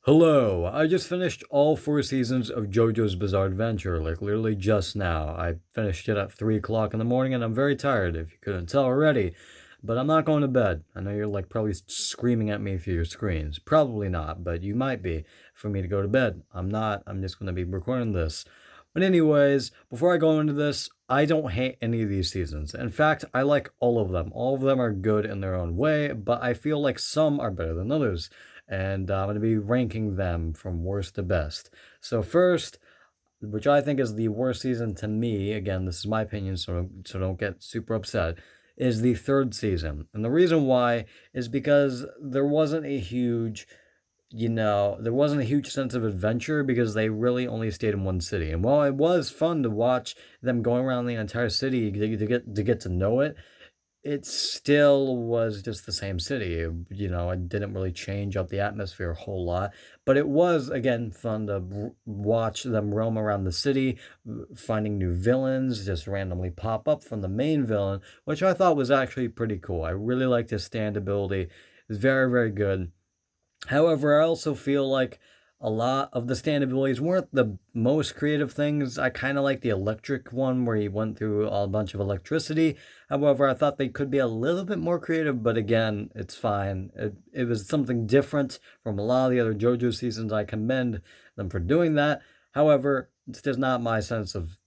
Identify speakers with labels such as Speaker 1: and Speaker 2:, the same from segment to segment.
Speaker 1: Hello, I just finished all 4 seasons of JoJo's Bizarre Adventure, like literally just now. I finished it at 3 o'clock in the morning and I'm very tired, if you couldn't tell already. But I'm not going to bed. I know you're like probably screaming at me through your screens. Probably not, but you might be for me to go to bed. I'm not. I'm just going to be recording this. But, anyways, before I go into this, I don't hate any of these seasons. In fact, I like all of them. All of them are good in their own way, but I feel like some are better than others and I'm going to be ranking them from worst to best. So first, which I think is the worst season to me, again, this is my opinion, so don't get super upset, is the third season. And the reason why is because there wasn't a huge sense of adventure because they really only stayed in one city. And while it was fun to watch them going around the entire city to get to know it, it still was just the same city. It didn't really change up the atmosphere a whole lot, but it was, again, fun to watch them roam around the city, finding new villains just randomly pop up from the main villain, which I thought was actually pretty cool. I really liked his stand ability. It's very, very good. However, I also feel like a lot of the stand abilities weren't the most creative things. I kind of like the electric one where he went through a bunch of electricity. However, I thought they could be a little bit more creative, but again, it's fine. It was something different from a lot of the other JoJo seasons. I commend them for doing that. However, it's just not my sense of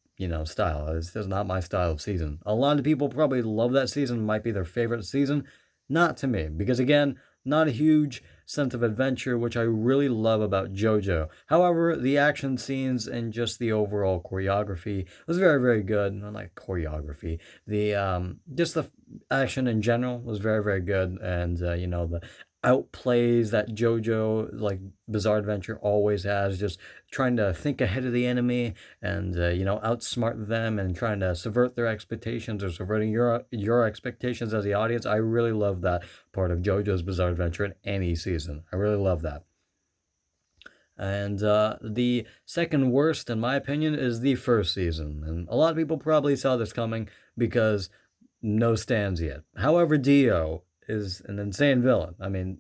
Speaker 1: style. It's just not my style of season. A lot of people probably love that season, might be their favorite season. Not to me, because again, not a huge sense of adventure, which I really love about JoJo. However, the action scenes and just the overall choreography was very, very good. Not like choreography, the just the action in general was very, very good, and the outplays that JoJo like Bizarre Adventure always has, just trying to think ahead of the enemy and outsmart them and trying to subvert their expectations or subverting your expectations as the audience. I really love that part of JoJo's Bizarre Adventure in any season. I really love that. And the second worst, in my opinion, is the first season. And a lot of people probably saw this coming because no stands yet. However, Dio is an insane villain. I mean,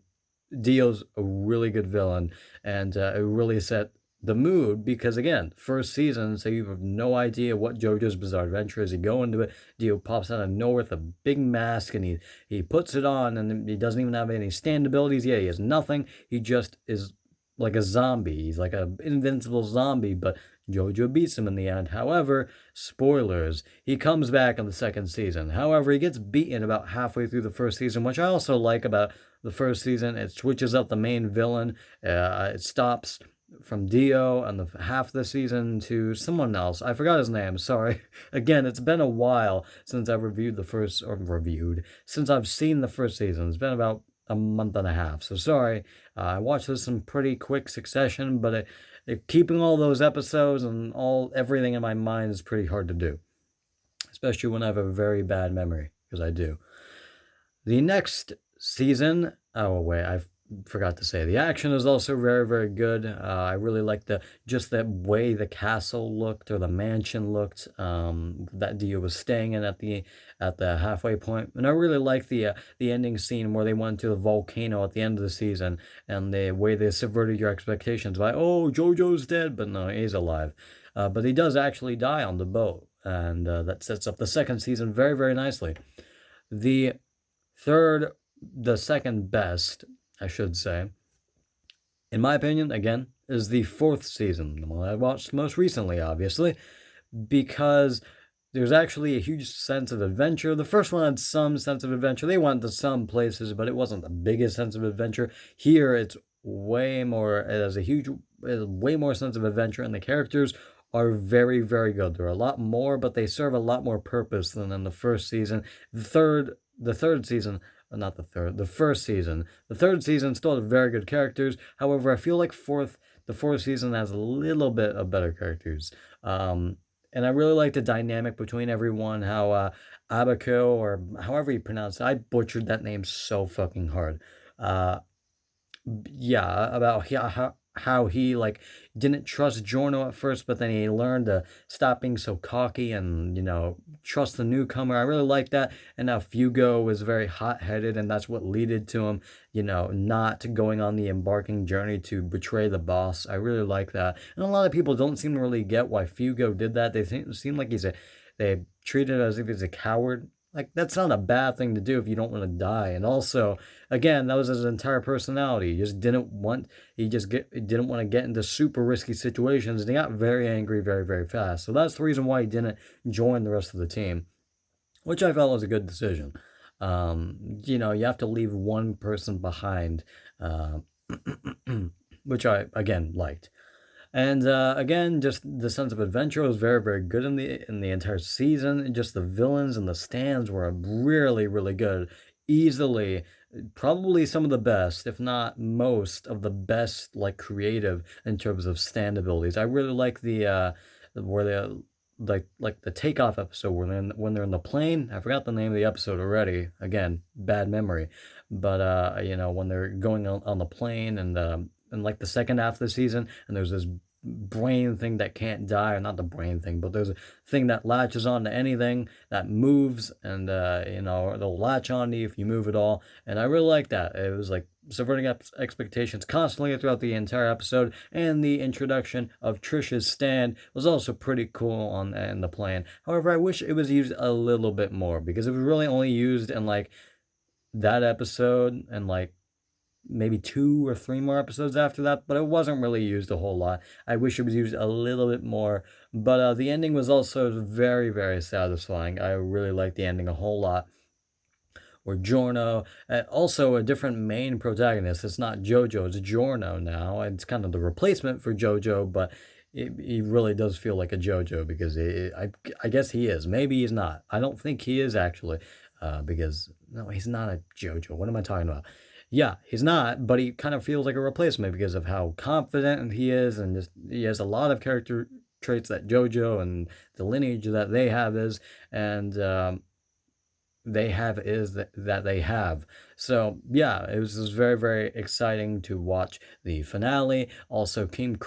Speaker 1: Dio's a really good villain, and it really set the mood because, again, first season, so you have no idea what JoJo's Bizarre Adventure is. You go into it, Dio pops out of nowhere with a big mask, and he puts it on, and he doesn't even have any stand abilities. Yeah, he has nothing. He just is like a zombie. He's like an invincible zombie, but JoJo beats him in the end. However, spoilers, he comes back in the second season. However, he gets beaten about halfway through the first season, which I also like about the first season. It switches up the main villain. It stops from Dio and the half the season to someone else. I forgot his name. Sorry. Again, it's been a while since I've since I've seen the first season. It's been about a month and a half. So sorry. I watched this in pretty quick succession, but keeping all those episodes and everything in my mind is pretty hard to do, especially when I have a very bad memory, because I do. The next season, oh wait, I forgot to say, the action is also very, very good. I really like just the way the castle looked or the mansion looked that Dio was staying in at the halfway point, and I really like the ending scene where they went to the volcano at the end of the season and the way they subverted your expectations by, oh, JoJo's dead, but no, he's alive, but he does actually die on the boat, and that sets up the second season very, very nicely. The third, the second best, I should say, in my opinion, again, is the fourth season, the one I watched most recently, obviously, because there's actually a huge sense of adventure. The first one had some sense of adventure. They went to some places, but it wasn't the biggest sense of adventure. Here, it's way more. It has way more sense of adventure, and the characters are very, very good. There are a lot more, but they serve a lot more purpose than in the first season. The third season, not the third, the first season. The third season still had very good characters. However, I feel like the fourth season has a little bit of better characters. And I really like the dynamic between everyone, how Abaco, or however you pronounce it, I butchered that name so fucking hard. Yeah, about how he like didn't trust Giorno at first, but then he learned to stop being so cocky and trust the newcomer. I really like that, and now Fugo was very hot-headed, and that's what leaded to him, not going on the embarking journey to betray the boss. I really like that, and a lot of people don't seem to really get why Fugo did that. They seem like they treat it as if he's a coward. Like that's not a bad thing to do if you don't want to die. And also, again, that was his entire personality. He didn't want to get into super risky situations, and he got very angry very, very fast. So that's the reason why he didn't join the rest of the team, which I felt was a good decision. You have to leave one person behind, uh, which I again liked. And again, just the sense of adventure was very, very good in the entire season. And just the villains and the stands were really, really good. Easily, probably some of the best, if not most of the best, like creative in terms of stand abilities. I really like where they like the takeoff episode when they're in the plane. I forgot the name of the episode already. Again, bad memory. But when they're going on the plane and like the second half of the season, and there's this brain thing that can't die, or not the brain thing, but there's a thing that latches on to anything that moves, and they'll latch on to you if you move at all. And I really like that. It was like subverting expectations constantly throughout the entire episode, and the introduction of Trisha's stand was also pretty cool on in the plane. However, I wish it was used a little bit more, because it was really only used in like that episode and like maybe 2 or 3 more episodes after that, but it wasn't really used a whole lot. I wish it was used a little bit more, but the ending was also very, very satisfying. I really liked the ending a whole lot. Or Giorno, also a different main protagonist. It's not JoJo, it's Giorno now. It's kind of the replacement for JoJo, but he really does feel like a JoJo, because I guess he is. Maybe he's not. I don't think he is actually, because no, he's not a JoJo. What am I talking about? Yeah, he's not, but he kind of feels like a replacement because of how confident he is, and just he has a lot of character traits that JoJo and the lineage that they have is, and that they have. So yeah, it was just very, very exciting to watch the finale. Also, King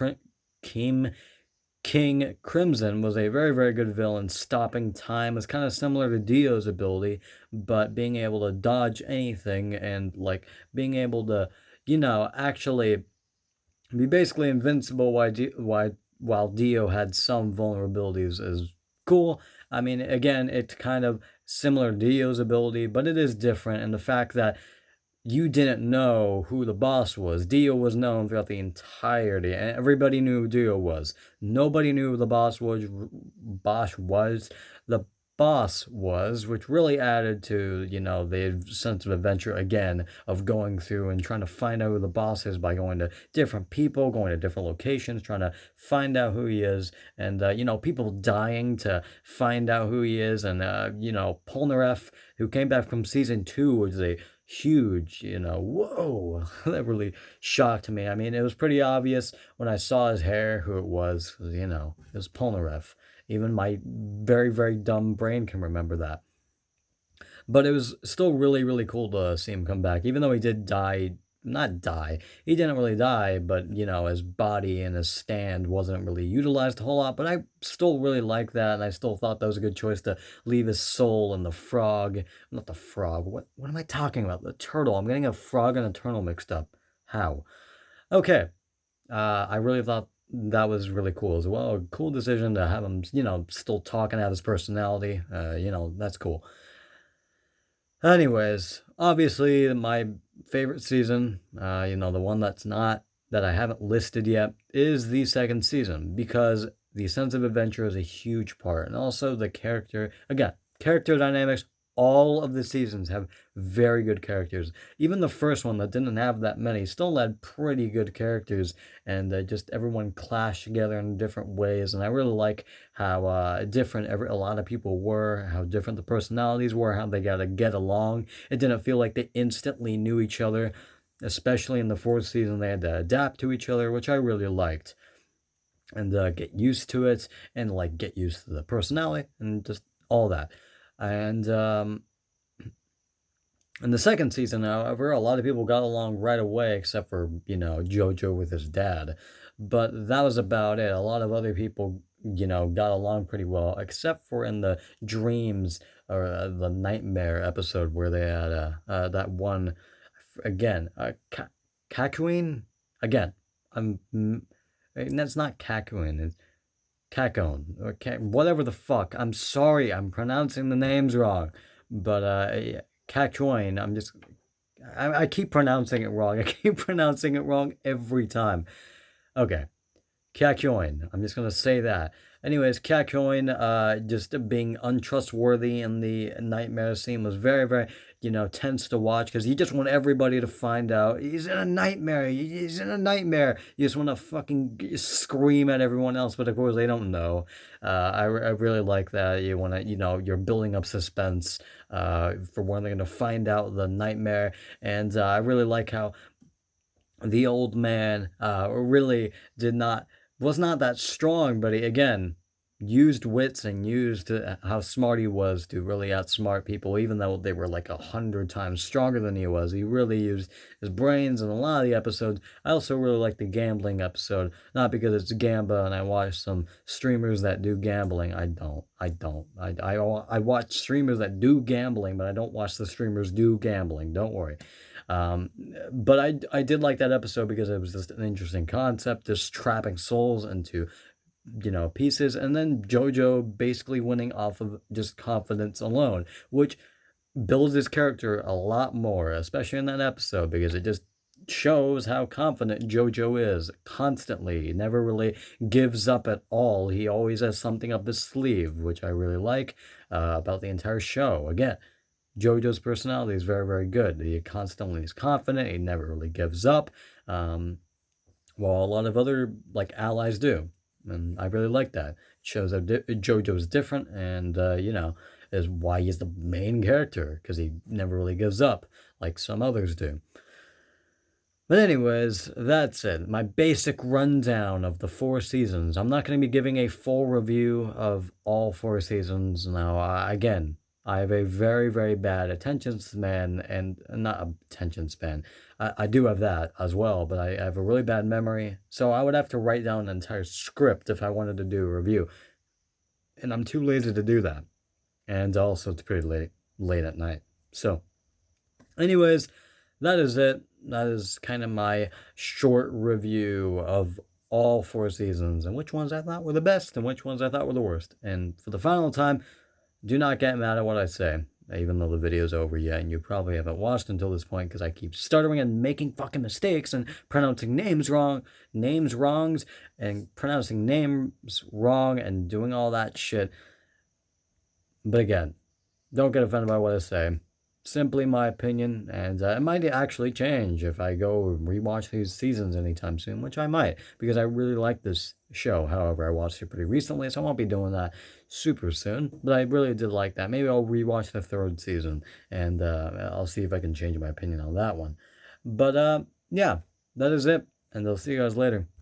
Speaker 1: Crimson was a very, very good villain. Stopping time is kind of similar to Dio's ability, but being able to dodge anything, and like being able to, actually be basically invincible while Dio had some vulnerabilities is cool. I mean, again, it's kind of similar to Dio's ability, but it is different. And the fact that you didn't know who the boss was. Dio was known throughout the entirety, and everybody knew who Dio was. Nobody knew who the boss was. The boss was, which really added to the sense of adventure again of going through and trying to find out who the boss is by going to different people, going to different locations, trying to find out who he is, and people dying to find out who he is, and Polnareff, who came back from season 2, was a huge, whoa, that really shocked me. I mean, it was pretty obvious when I saw his hair who it was, 'cause, it was Polnareff. Even my very, very dumb brain can remember that. But it was still really, really cool to see him come back, even though he did die. Not die. He didn't really die, but his body and his stand wasn't really utilized a whole lot. But I still really like that, and I still thought that was a good choice to leave his soul in the frog. Not the frog. What am I talking about? The turtle. I'm getting a frog and a turtle mixed up. How? Okay. I really thought that was really cool as well. A cool decision to have him, still talking out his personality. That's cool. Anyways, obviously my favorite season, the one that I haven't listed yet, is the second season, because the sense of adventure is a huge part, and also the character dynamics. All of the seasons have very good characters. Even the first one that didn't have that many still had pretty good characters, and just everyone clashed together in different ways. And I really like how different a lot of people were, how different the personalities were, how they got to get along. It didn't feel like they instantly knew each other, especially in the fourth season. They had to adapt to each other, which I really liked, and get used to it, and like get used to the personality and just all that. And In the second season, however, a lot of people got along right away, except for, JoJo with his dad. But that was about it. A lot of other people, got along pretty well, except for in the dreams or the nightmare episode where they had that one, again, Kakuin? Again, I'm, that's not Kakuin, it's Kakon, or whatever the fuck. I'm sorry, I'm pronouncing the names wrong. But yeah, Kakyoin, I keep pronouncing it wrong. I keep pronouncing it wrong every time. Okay, Kakyoin. I'm just gonna say that. Anyways, Kakyoin, just being untrustworthy in the nightmare scene was very, very, tense to watch because you just want everybody to find out he's in a nightmare. He's in a nightmare. You just want to fucking scream at everyone else, but of course they don't know. I really like that. You want to, you're building up suspense for when they're gonna find out the nightmare, and I really like how the old man really did not was not that strong, but he again used wits and used how smart he was to really outsmart people, even though they were like 100 times stronger than he was. He really used his brains in a lot of the episodes. I also really like the gambling episode, not because it's Gamba and I watch some streamers that do gambling. I watch streamers that do gambling, but I don't watch the streamers do gambling. Don't worry. Um, but I did like that episode because it was just an interesting concept, just trapping souls into pieces, and then JoJo basically winning off of just confidence alone, which builds his character a lot more, especially in that episode, because it just shows how confident JoJo is constantly. He never really gives up at all. He always has something up his sleeve, which I really like about the entire show. Again, JoJo's personality is very, very good. He constantly is confident. He never really gives up, while a lot of other like allies do, and I really like that. It shows that JoJo's different, and is why he's the main character because he never really gives up like some others do. But anyways, that's it. My basic rundown of the 4 seasons. I'm not going to be giving a full review of all 4 seasons. Now, again, I have a very, very bad attention span, and not attention span. I do have that as well, but I have a really bad memory. So I would have to write down an entire script if I wanted to do a review. And I'm too lazy to do that. And also, it's pretty late at night. So, anyways, that is it. That is kind of my short review of all 4 seasons and which ones I thought were the best and which ones I thought were the worst. And for the final time, do not get mad at what I say, even though the video's over yet and you probably haven't watched until this point because I keep stuttering and making fucking mistakes and pronouncing names wrongs, and pronouncing names wrong and doing all that shit. But again, don't get offended by what I say. Simply my opinion, and it might actually change if I go rewatch these seasons anytime soon, which I might, because I really like this show. However, I watched it pretty recently, so I won't be doing that super soon, but I really did like that. Maybe I'll rewatch the 3rd season, and I'll see if I can change my opinion on that one. But yeah, that is it, and I'll see you guys later.